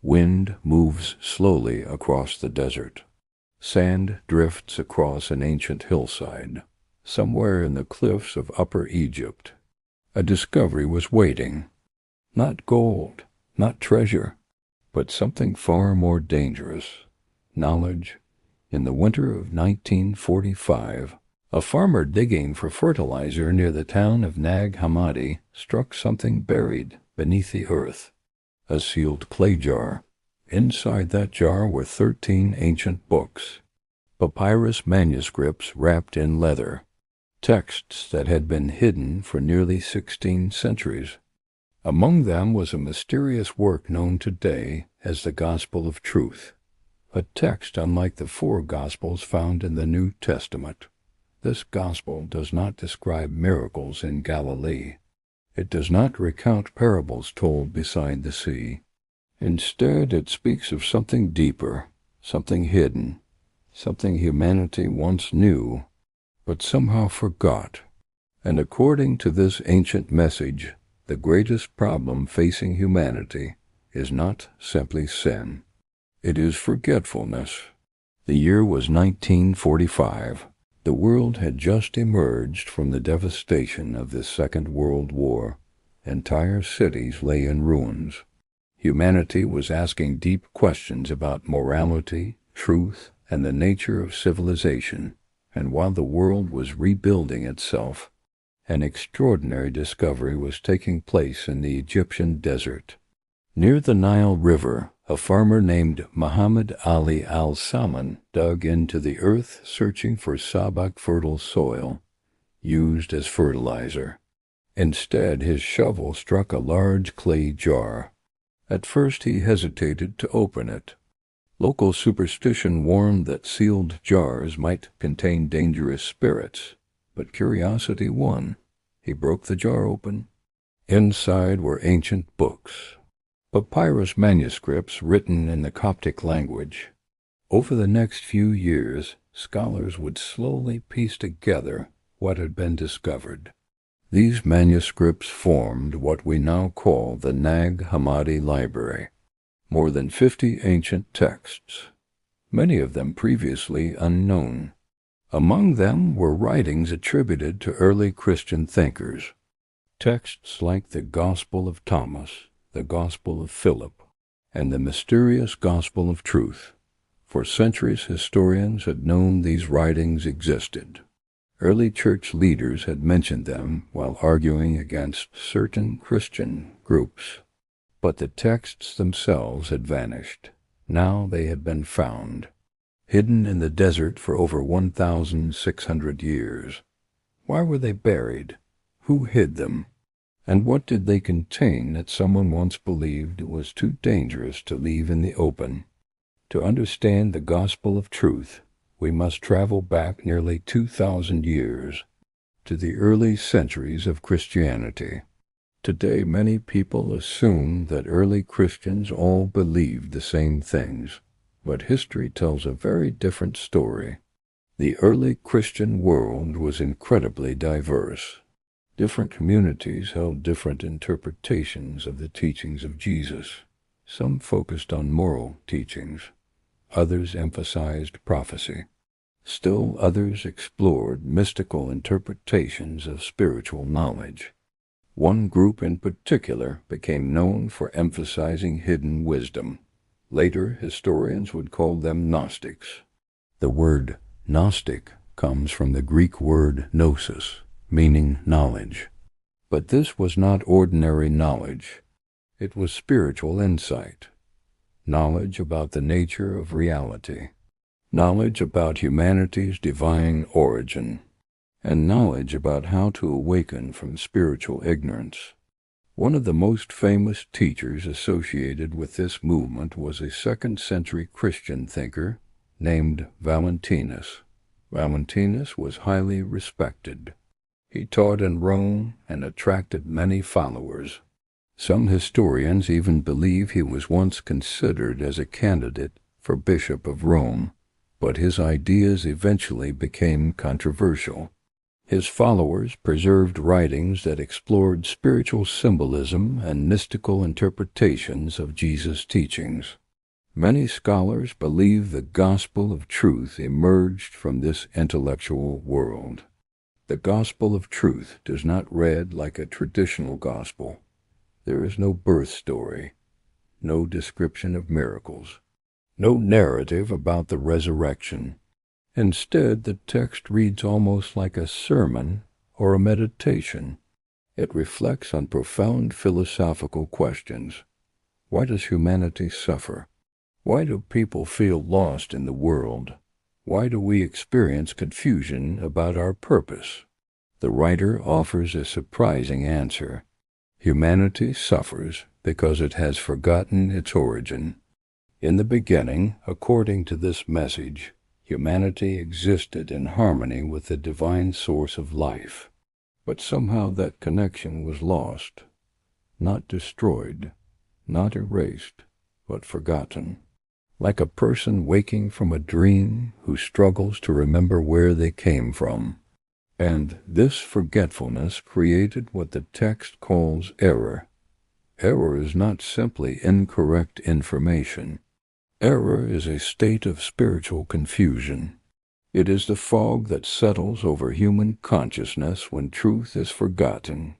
Wind moves slowly across the desert. Sand drifts across an ancient hillside. Somewhere in the cliffs of Upper Egypt, a discovery was waiting. Not gold, not treasure, but something far more dangerous. Knowledge. In the winter of 1945, a farmer digging for fertilizer near the town of Nag Hammadi struck something buried beneath the earth. A sealed clay jar. Inside that jar were 13 ancient books, papyrus manuscripts wrapped in leather, texts that had been hidden for nearly 16 centuries. Among them was a mysterious work known today as the Gospel of Truth, a text unlike the 4 Gospels found in the New Testament. This Gospel does not describe miracles in Galilee. It does not recount parables told beside the sea. Instead, it speaks of something deeper, something hidden, something humanity once knew, but somehow forgot. And according to this ancient message, the greatest problem facing humanity is not simply sin. It is forgetfulness. The year was 1945. The world had just emerged from the devastation of the Second World War. Entire cities lay in ruins. Humanity was asking deep questions about morality, truth, and the nature of civilization, and while the world was rebuilding itself, an extraordinary discovery was taking place in the Egyptian desert. Near the Nile River, a farmer named Muhammad Ali al-Saman dug into the earth searching for sabak fertile soil, used as fertilizer. Instead, his shovel struck a large clay jar. At first he hesitated to open it. Local superstition warned that sealed jars might contain dangerous spirits, but curiosity won. He broke the jar open. Inside were ancient books, papyrus manuscripts written in the Coptic language. Over the next few years, scholars would slowly piece together what had been discovered. These manuscripts formed what we now call the Nag Hammadi Library. More than 50 ancient texts, many of them previously unknown. Among them were writings attributed to early Christian thinkers. Texts like the Gospel of Thomas, the Gospel of Philip, and the mysterious Gospel of Truth. For centuries, historians had known these writings existed. Early church leaders had mentioned them while arguing against certain Christian groups. But the texts themselves had vanished. Now they had been found, hidden in the desert for over 1,600 years. Why were they buried? Who hid them? And what did they contain that someone once believed it was too dangerous to leave in the open? To understand the Gospel of Truth, we must travel back nearly 2,000 years, to the early centuries of Christianity. Today, many people assume that early Christians all believed the same things, but history tells a very different story. The early Christian world was incredibly diverse. Different communities held different interpretations of the teachings of Jesus. Some focused on moral teachings. Others emphasized prophecy. Still others explored mystical interpretations of spiritual knowledge. One group in particular became known for emphasizing hidden wisdom. Later, historians would call them Gnostics. The word Gnostic comes from the Greek word gnosis, meaning knowledge. But this was not ordinary knowledge. It was spiritual insight. Knowledge about the nature of reality. Knowledge about humanity's divine origin. And knowledge about how to awaken from spiritual ignorance. One of the most famous teachers associated with this movement was a 2nd century Christian thinker named Valentinus. Valentinus was highly respected. He taught in Rome and attracted many followers. Some historians even believe he was once considered as a candidate for Bishop of Rome, but his ideas eventually became controversial. His followers preserved writings that explored spiritual symbolism and mystical interpretations of Jesus' teachings. Many scholars believe the gospel of truth emerged from this intellectual world. The gospel of truth does not read like a traditional gospel. There is no birth story, no description of miracles, no narrative about the resurrection. Instead, the text reads almost like a sermon or a meditation. It reflects on profound philosophical questions. Why does humanity suffer? Why do people feel lost in the world? Why do we experience confusion about our purpose? The writer offers a surprising answer. Humanity suffers because it has forgotten its origin. In the beginning, according to this message, humanity existed in harmony with the divine source of life. But somehow that connection was lost, not destroyed, not erased, but forgotten. Like a person waking from a dream who struggles to remember where they came from. And this forgetfulness created what the text calls error. Error is not simply incorrect information. Error is a state of spiritual confusion. It is the fog that settles over human consciousness when truth is forgotten.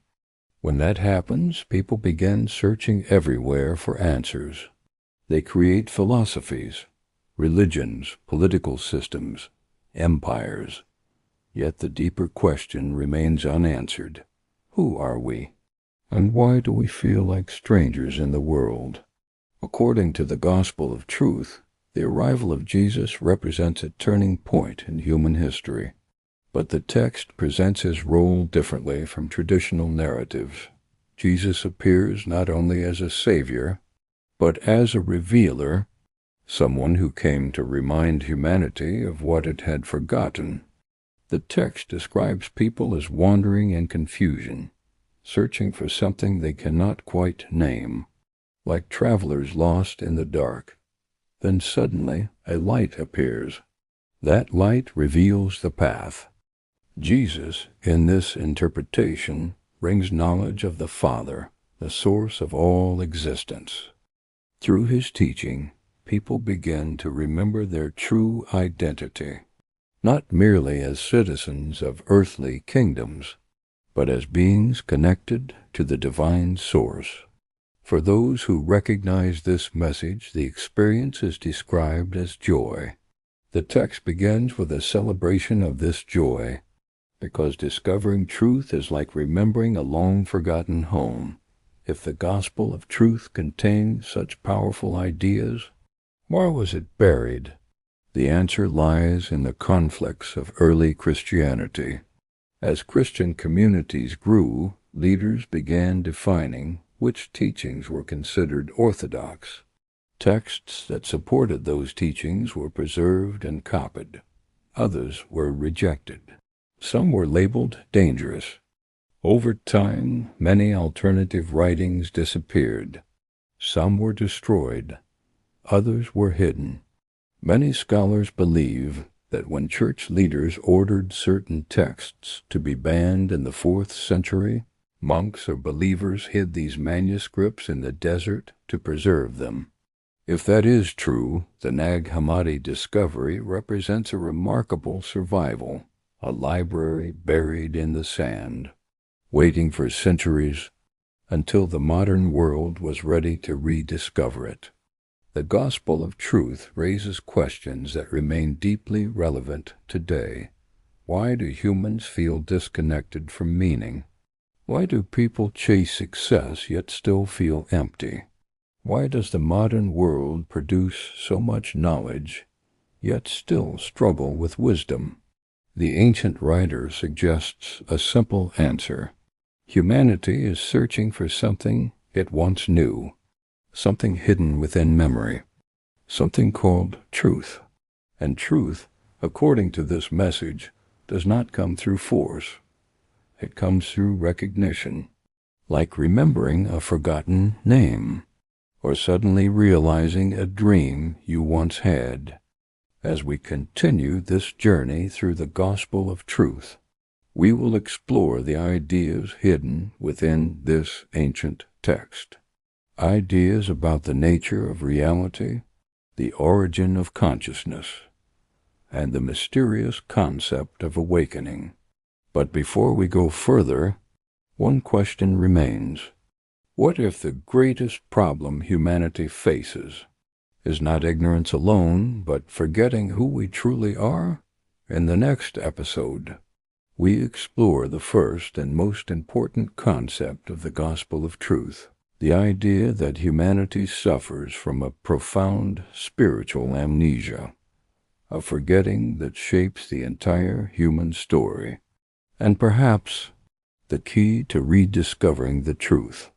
When that happens, people begin searching everywhere for answers. They create philosophies, religions, political systems, empires. Yet the deeper question remains unanswered. Who are we? And why do we feel like strangers in the world? According to the gospel of truth, the arrival of Jesus represents a turning point in human history. But the text presents his role differently from traditional narratives. Jesus appears not only as a savior, but as a revealer, someone who came to remind humanity of what it had forgotten. The text describes people as wandering in confusion, searching for something they cannot quite name, like travelers lost in the dark. Then suddenly a light appears. That light reveals the path. Jesus, in this interpretation, brings knowledge of the Father, the source of all existence. Through his teaching, people begin to remember their true identity, not merely as citizens of earthly kingdoms, but as beings connected to the divine source. For those who recognize this message, the experience is described as joy. The text begins with a celebration of this joy, because discovering truth is like remembering a long-forgotten home. If the gospel of truth contained such powerful ideas, why was it buried? The answer lies in the conflicts of early Christianity. As Christian communities grew, leaders began defining which teachings were considered orthodox. Texts that supported those teachings were preserved and copied. Others were rejected. Some were labeled dangerous. Over time, many alternative writings disappeared. Some were destroyed. Others were hidden. Many scholars believe that when church leaders ordered certain texts to be banned in the 4th century, monks or believers hid these manuscripts in the desert to preserve them. If that is true, the Nag Hammadi discovery represents a remarkable survival, a library buried in the sand, waiting for centuries until the modern world was ready to rediscover it. The gospel of truth raises questions that remain deeply relevant today. Why do humans feel disconnected from meaning? Why do people chase success yet still feel empty? Why does the modern world produce so much knowledge yet still struggle with wisdom? The ancient writer suggests a simple answer. Humanity is searching for something it once knew, something hidden within memory, something called truth. And truth, according to this message, does not come through force. It comes through recognition, like remembering a forgotten name, or suddenly realizing a dream you once had. As we continue this journey through the gospel of truth, we will explore the ideas hidden within this ancient text. Ideas about the nature of reality, the origin of consciousness, and the mysterious concept of awakening. But before we go further, one question remains. What if the greatest problem humanity faces is not ignorance alone, but forgetting who we truly are? In the next episode, we explore the first and most important concept of the gospel of truth, the idea that humanity suffers from a profound spiritual amnesia, a forgetting that shapes the entire human story, and perhaps the key to rediscovering the truth.